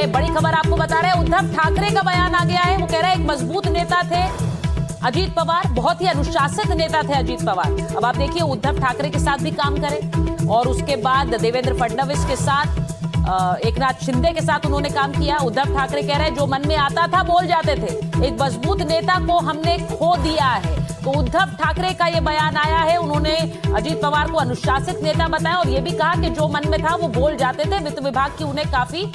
बड़ी खबर आपको बता रहे हैं, उद्धव ठाकरे का बयान आ गया है। वो कह रहे हैं एक मजबूत नेता थे अजीत पवार, बहुत ही अनुशासित नेता थे अजीत पवार। अब आप देखिए उद्धव ठाकरे के साथ भी काम करें और उसके बाद देवेंद्र फडणवीस के साथ, एकनाथ शिंदे के साथ उन्होंने काम किया। उद्धव ठाकरे कह रहे हैं जो मन में आता था बोल जाते थे, एक मजबूत नेता को हमने खो दिया है। तो उद्धव ठाकरे का ये बयान आया है। उन्होंने अजीत पवार को अनुशासित नेता बताया और ये भी कहा कि जो मन में था वो बोल जाते थे। वित्त विभाग की उन्हें काफी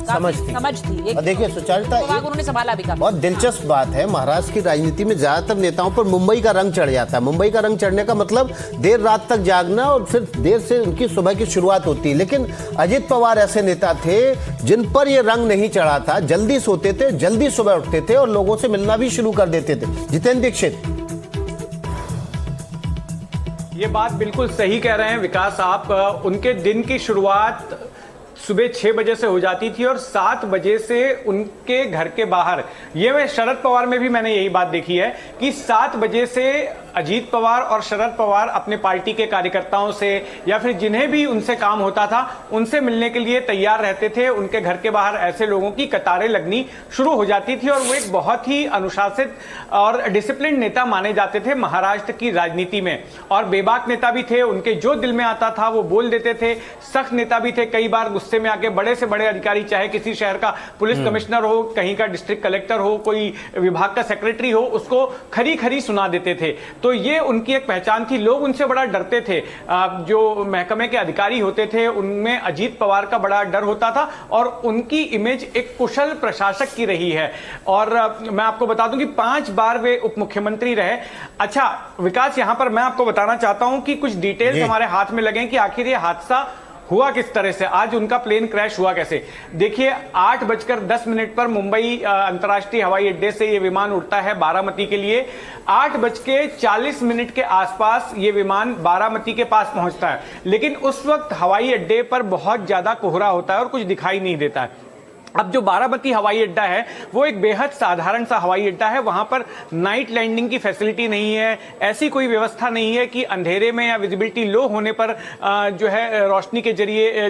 समझ थी। और देखिए सुचारिता, उन्होंने संभाला भी काफी। बहुत दिलचस्प बात है, महाराष्ट्र की राजनीति में ज्यादातर नेताओं पर मुंबई का रंग चढ़ जाता है। मुंबई का रंग चढ़ने का मतलब देर रात तक जागना और फिर देर से उनकी सुबह की शुरुआत होती है। लेकिन अजीत पवार ऐसे नेता थे जिन पर यह रंग नहीं चढ़ा था। जल्दी सोते थे, जल्दी सुबह उठते थे और लोगों से मिलना भी शुरू कर देते थे। जितेंद्र दीक्षित, ये बात बिल्कुल सही कह रहे हैं विकास आप। उनके दिन की शुरुआत सुबह 6 बजे से हो जाती थी और 7 बजे से उनके घर के बाहर, ये मैं शरद पवार में भी मैंने यही बात देखी है कि 7 बजे से अजीत पवार और शरद पवार अपने पार्टी के कार्यकर्ताओं से या फिर जिन्हें भी उनसे काम होता था उनसे मिलने के लिए तैयार रहते थे। उनके घर के बाहर ऐसे लोगों की कतारें लगनी शुरू हो जाती थी और वो एक बहुत ही अनुशासित और डिसिप्लिन नेता माने जाते थे महाराष्ट्र की राजनीति में। और बेबाक नेता भी थे, उनके जो दिल में आता था वो बोल देते थे। सख्त नेता भी थे, कई बार गुस्से में आके बड़े से बड़े अधिकारी, चाहे किसी शहर का पुलिस कमिश्नर हो, कहीं का डिस्ट्रिक्ट कलेक्टर हो, कोई विभाग का सेक्रेटरी हो, उसको खरी खरी सुना देते थे। तो ये उनकी एक पहचान थी। लोग उनसे बड़ा डरते थे। जो महकमे के अधिकारी होते थे उनमें अजीत पवार का बड़ा डर होता था और उनकी इमेज एक कुशल प्रशासक की रही है। और मैं आपको बता दूं कि 5 बार वे उप मुख्यमंत्री रहे। अच्छा विकास, यहां पर मैं आपको बताना चाहता हूं कि कुछ डिटेल्स हमारे हाथ में लगे कि आखिर ये हादसा हुआ किस तरह से, आज उनका प्लेन क्रैश हुआ कैसे। देखिए 8:10 पर मुंबई अंतर्राष्ट्रीय हवाई अड्डे से ये विमान उड़ता है बारामती के लिए। 8:40 के आसपास ये विमान बारामती के पास पहुंचता है, लेकिन उस वक्त हवाई अड्डे पर बहुत ज्यादा कोहरा होता है और कुछ दिखाई नहीं देता है। अब जो बारामती हवाई अड्डा है वो एक बेहद साधारण सा हवाई अड्डा है। वहां पर नाइट लैंडिंग की फैसिलिटी नहीं है, ऐसी कोई व्यवस्था नहीं है कि अंधेरे में या विजिबिलिटी लो होने पर जो है रोशनी के जरिए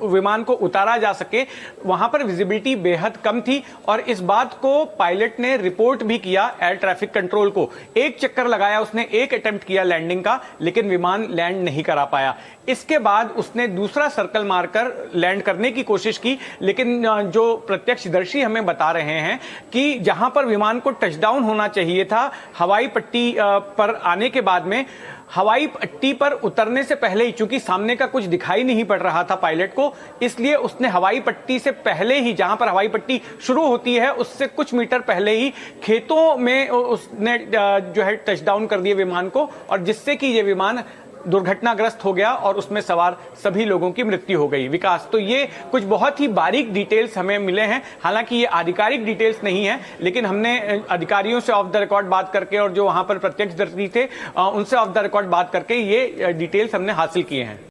विमान को उतारा जा सके। वहां पर विजिबिलिटी बेहद कम थी और इस बात को पायलट ने रिपोर्ट भी किया एयर ट्रैफिक कंट्रोल को। एक चक्कर लगाया उसने, एक अटेम्प्ट किया लैंडिंग का, लेकिन विमान लैंड नहीं करा पाया। इसके बाद उसने दूसरा सर्कल मारकर लैंड करने की कोशिश की, लेकिन जो प्रत्यक्षदर्शी हमें बता रहे हैं कि जहां पर विमान को टचडाउन होना चाहिए था, हवाई पट्टी पर आने के बाद में, हवाई पट्टी पर उतरने से पहले ही, चूंकि सामने का कुछ दिखाई नहीं पड़ रहा था पायलट को, इसलिए उसने हवाई पट्टी से पहले ही, जहां पर हवाई पट्टी शुरू होती है उससे कुछ मीटर पहले ही खेतों में उसने जो है टचडाउन कर दिया विमान को, और जिससे कि ये विमान दुर्घटनाग्रस्त हो गया और उसमें सवार सभी लोगों की मृत्यु हो गई। विकास, तो ये कुछ बहुत ही बारीक डिटेल्स हमें मिले हैं। हालांकि ये आधिकारिक डिटेल्स नहीं है, लेकिन हमने अधिकारियों से ऑफ द रिकॉर्ड बात करके और जो वहां पर प्रत्यक्षदर्शी थे उनसे ऑफ द रिकॉर्ड बात करके ये डिटेल्स हमने हासिल किए हैं।